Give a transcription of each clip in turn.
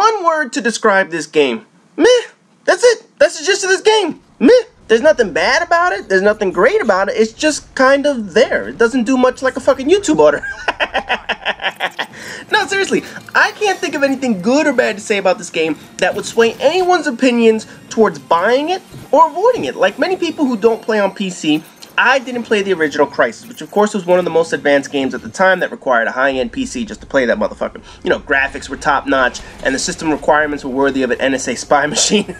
One word to describe this game. Meh. That's it. That's the gist of this game. Meh. There's nothing bad about it. There's nothing great about it. It's just kind of there. It doesn't do much like a fucking YouTube order. No, seriously. I can't think of anything good or bad to say about this game that would sway anyone's opinions towards buying it or avoiding it. Like many people who don't play on PC, I didn't play the original Crysis, which of course was one of the most advanced games at the time that required a high-end PC just to play that motherfucker. You know, graphics were top-notch, and the system requirements were worthy of an NSA spy machine.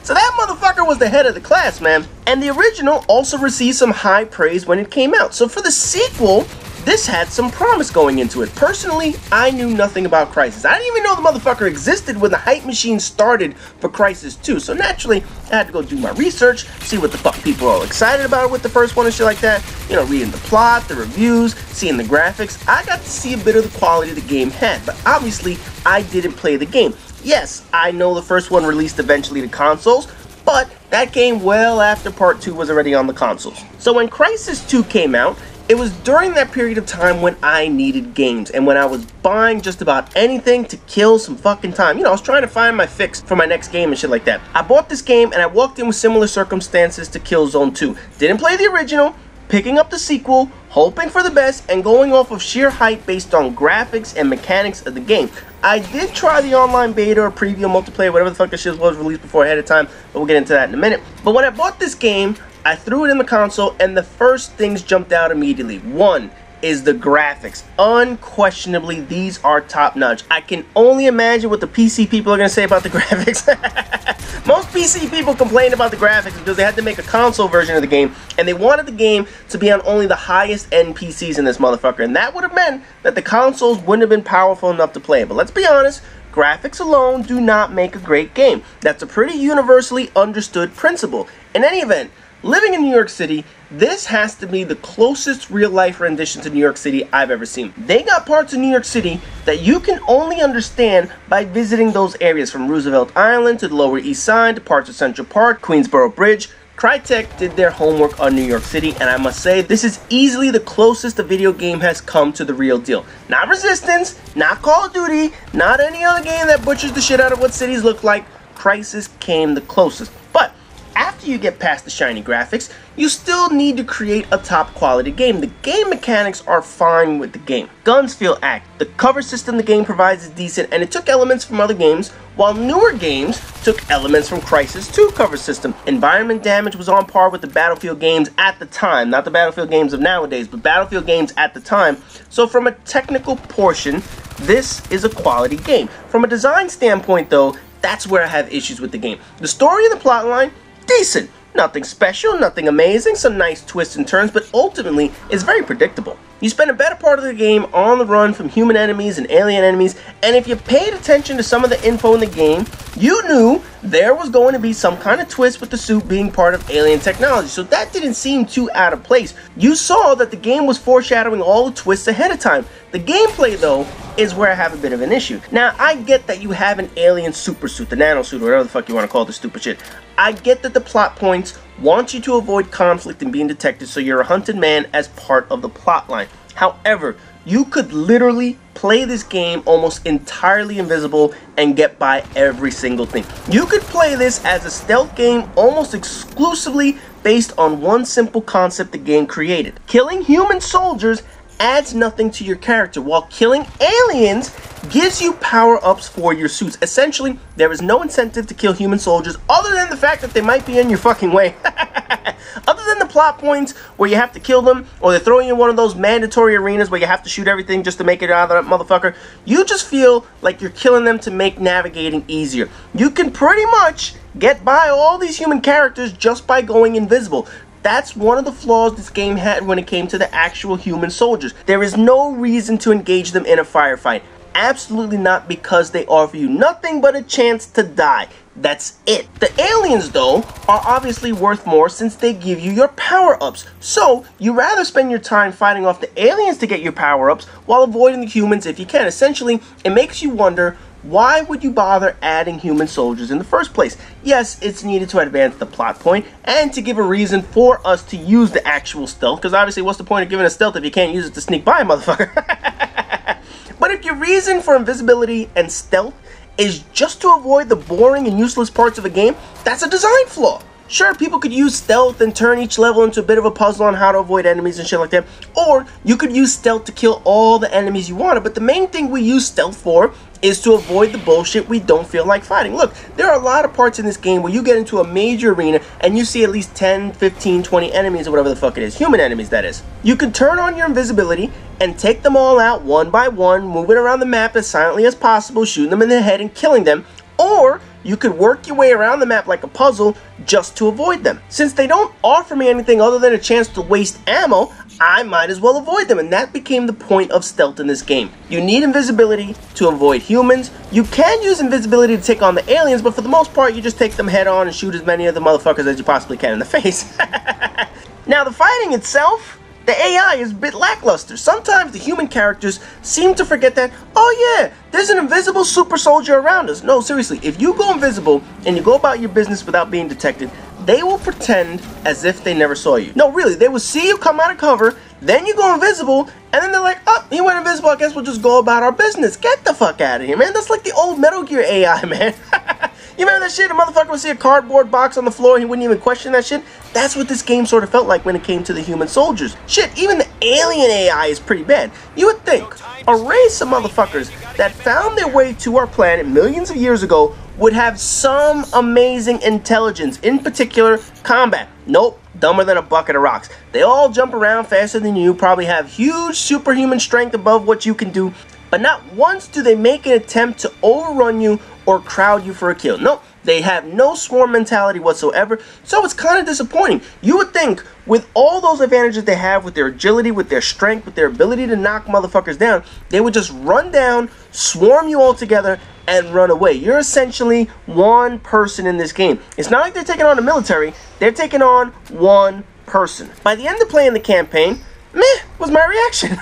So that motherfucker was the head of the class, man. And the original also received some high praise when it came out. So for the sequel, this had some promise going into it. Personally, I knew nothing about Crysis. I didn't even know the motherfucker existed when the hype machine started for Crysis 2. So naturally, I had to go do my research, see what the fuck people are all excited about with the first one and shit like that. You know, reading the plot, the reviews, seeing the graphics. I got to see a bit of the quality the game had, but obviously, I didn't play the game. Yes, I know the first one released eventually to consoles, but that came well after Part 2 was already on the consoles. So when Crysis 2 came out, it was during that period of time when I needed games and when I was buying just about anything to kill some fucking time. You know, I was trying to find my fix for my next game and shit like that. I bought this game and I walked in with similar circumstances to Killzone 2. Didn't play the original, picking up the sequel, hoping for the best, and going off of sheer hype based on graphics and mechanics of the game. I did try the online beta or preview multiplayer, whatever the fuck this shit was released before ahead of time, but we'll get into that in a minute. But when I bought this game, I threw it in the console, and the first things jumped out immediately. One is the graphics. Unquestionably, these are top-notch. I can only imagine what the PC people are going to say about the graphics. Most PC people complained about the graphics because they had to make a console version of the game, and they wanted the game to be on only the highest-end PCs in this motherfucker, and that would have meant that the consoles wouldn't have been powerful enough to play it. But let's be honest, graphics alone do not make a great game. That's a pretty universally understood principle. In any event, living in New York City, this has to be the closest real-life rendition to New York City I've ever seen. They got parts of New York City that you can only understand by visiting those areas, from Roosevelt Island to the Lower East Side to parts of Central Park, Queensboro Bridge. Crytek did their homework on New York City, and I must say, this is easily the closest a video game has come to the real deal. Not Resistance, not Call of Duty, not any other game that butchers the shit out of what cities look like. Crysis came the closest. But after you get past the shiny graphics, you still need to create a top quality game. The game mechanics are fine with the game. Guns feel act. The cover system the game provides is decent, and it took elements from other games, while newer games took elements from Crysis 2 cover system. Environment damage was on par with the Battlefield games at the time. Not the Battlefield games of nowadays, but Battlefield games at the time. So from a technical portion, this is a quality game. From a design standpoint though, that's where I have issues with the game. The story and the plotline, decent. Nothing special, nothing amazing, some nice twists and turns, but ultimately, it's very predictable. You spend a better part of the game on the run from human enemies and alien enemies, and if you paid attention to some of the info in the game, you knew there was going to be some kind of twist with the suit being part of alien technology, so that didn't seem too out of place. You saw that the game was foreshadowing all the twists ahead of time. The gameplay, though, is where I have a bit of an issue. Now, I get that you have an alien super suit, the nano suit, or whatever the fuck you want to call this stupid shit. I get that the plot points want you to avoid conflict and being detected, so you're a hunted man as part of the plot line. However, you could literally play this game almost entirely invisible and get by every single thing. You could play this as a stealth game almost exclusively based on one simple concept the game created. Killing human soldiers adds nothing to your character, while killing aliens gives you power-ups for your suits. Essentially, there is no incentive to kill human soldiers other than the fact that they might be in your fucking way. Other than the plot points where you have to kill them, or they're throwing you in one of those mandatory arenas where you have to shoot everything just to make it out of that motherfucker, you just feel like you're killing them to make navigating easier. You can pretty much get by all these human characters just by going invisible. That's one of the flaws this game had when it came to the actual human soldiers. There is no reason to engage them in a firefight. Absolutely not, because they offer you nothing but a chance to die. That's it. The aliens, though, are obviously worth more since they give you your power-ups. So, you rather spend your time fighting off the aliens to get your power-ups while avoiding the humans if you can. Essentially, it makes you wonder, why would you bother adding human soldiers in the first place? Yes, it's needed to advance the plot point and to give a reason for us to use the actual stealth, because obviously what's the point of giving a stealth if you can't use it to sneak by a motherfucker? But if your reason for invisibility and stealth is just to avoid the boring and useless parts of a game, that's a design flaw. Sure, people could use stealth and turn each level into a bit of a puzzle on how to avoid enemies and shit like that. Or you could use stealth to kill all the enemies you wanted. But the main thing we use stealth for is to avoid the bullshit we don't feel like fighting. Look, there are a lot of parts in this game where you get into a major arena and you see at least 10, 15, 20 enemies or whatever the fuck it is. Human enemies, that is. You can turn on your invisibility and take them all out one by one, moving around the map as silently as possible, shooting them in the head and killing them. Or you could work your way around the map like a puzzle just to avoid them. Since they don't offer me anything other than a chance to waste ammo, I might as well avoid them, and that became the point of stealth in this game. You need invisibility to avoid humans. You can use invisibility to take on the aliens, but for the most part, you just take them head on and shoot as many of the motherfuckers as you possibly can in the face. Now, the fighting itself, the AI is a bit lackluster. Sometimes the human characters seem to forget that, oh yeah, there's an invisible super soldier around us. No, seriously, if you go invisible and you go about your business without being detected, they will pretend as if they never saw you. No, really, they will see you come out of cover, then you go invisible, and then they're like, oh, he went invisible, I guess we'll just go about our business. Get the fuck out of here, man. That's like the old Metal Gear AI, man. You remember that shit? A motherfucker would see a cardboard box on the floor and he wouldn't even question that shit? That's what this game sort of felt like when it came to the human soldiers. Shit, even the alien AI is pretty bad. You would think a race of motherfuckers that found their way to our planet millions of years ago would have some amazing intelligence, in particular, combat. Nope, dumber than a bucket of rocks. They all jump around faster than you, probably have huge superhuman strength above what you can do, but not once do they make an attempt to overrun you or crowd you for a kill. Nope, they have no swarm mentality whatsoever, so it's kind of disappointing. You would think with all those advantages they have with their agility, with their strength, with their ability to knock motherfuckers down, they would just run down, swarm you all together, and run away. You're essentially one person in this game. It's not like they're taking on the military, they're taking on one person. By the end of playing the campaign, meh was my reaction.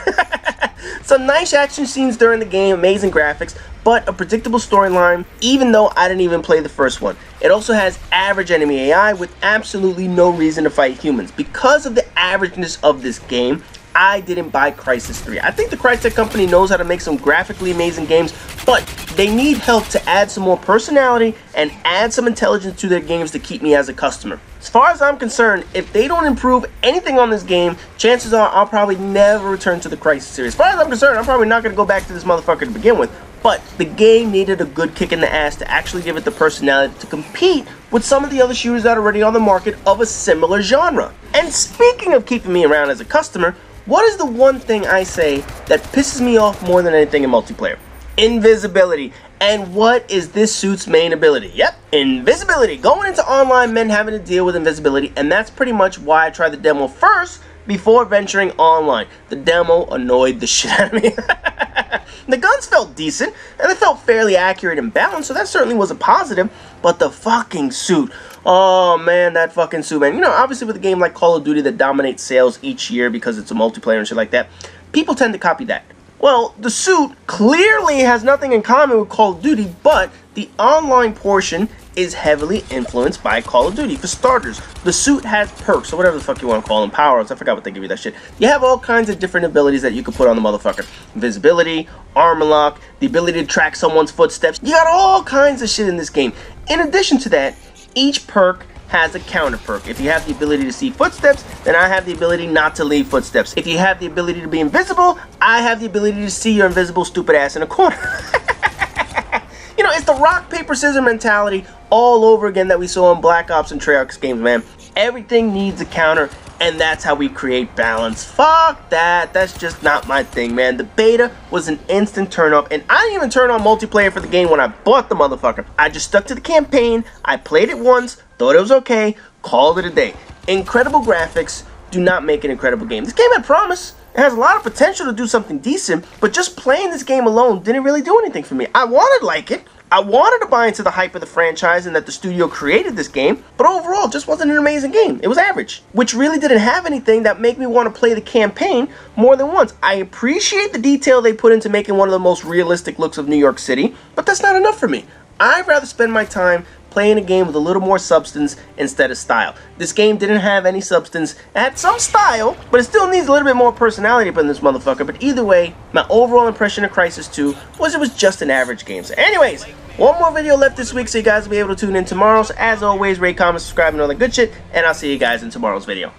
Some nice action scenes during the game, amazing graphics, but a predictable storyline, even though I didn't even play the first one. It also has average enemy AI with absolutely no reason to fight humans. Because of the averageness of this game, I didn't buy Crysis 3. I think the Crysis company knows how to make some graphically amazing games, but they need help to add some more personality and add some intelligence to their games to keep me as a customer. As far as I'm concerned, if they don't improve anything on this game, chances are I'll probably never return to the Crysis series. As far as I'm concerned, I'm probably not going to go back to this motherfucker to begin with. But the game needed a good kick in the ass to actually give it the personality to compete with some of the other shooters that are already on the market of a similar genre. And speaking of keeping me around as a customer, what is the one thing I say that pisses me off more than anything in multiplayer? Invisibility. And what is this suit's main ability? Yep, invisibility. Going into online meant having to deal with invisibility, and that's pretty much why I tried the demo first before venturing online. The demo annoyed the shit out of me. The guns felt decent, and they felt fairly accurate and balanced, so that certainly was a positive, but the fucking suit. Oh man, that fucking suit, man. You know, obviously with a game like Call of Duty that dominates sales each year because it's a multiplayer and shit like that, people tend to copy that. Well, the suit clearly has nothing in common with Call of Duty, but the online portion is heavily influenced by Call of Duty. For starters, the suit has perks, or whatever the fuck you want to call them, power-ups, I forgot what they give you that shit. You have all kinds of different abilities that you can put on the motherfucker. Invisibility, armor lock, the ability to track someone's footsteps. You got all kinds of shit in this game. In addition to that, each perk has a counter perk. If you have the ability to see footsteps, then I have the ability not to leave footsteps. If you have the ability to be invisible, I have the ability to see your invisible stupid ass in a corner. You know, it's the rock, paper, scissors mentality all over again that we saw in Black Ops and Treyarch games, man. Everything needs a counter, and that's how we create balance. Fuck that. That's just not my thing, man. The beta was an instant turn up, and I didn't even turn on multiplayer for the game when I bought the motherfucker. I just stuck to the campaign. I played it once, thought it was okay, called it a day. Incredible graphics do not make an incredible game. This game had promise. It has a lot of potential to do something decent, but just playing this game alone didn't really do anything for me. I wanted to like it. I wanted to buy into the hype of the franchise and that the studio created this game, but overall, it just wasn't an amazing game. It was average, which really didn't have anything that made me want to play the campaign more than once. I appreciate the detail they put into making one of the most realistic looks of New York City, but that's not enough for me. I'd rather spend my time playing a game with a little more substance instead of style. This game didn't have any substance. It had some style, but it still needs a little bit more personality up in this motherfucker. But either way, my overall impression of Crysis 2 was it was just an average game. So anyways, one more video left this week, so you guys will be able to tune in tomorrow. So as always, rate, comment, subscribe, and all that good shit. And I'll see you guys in tomorrow's video.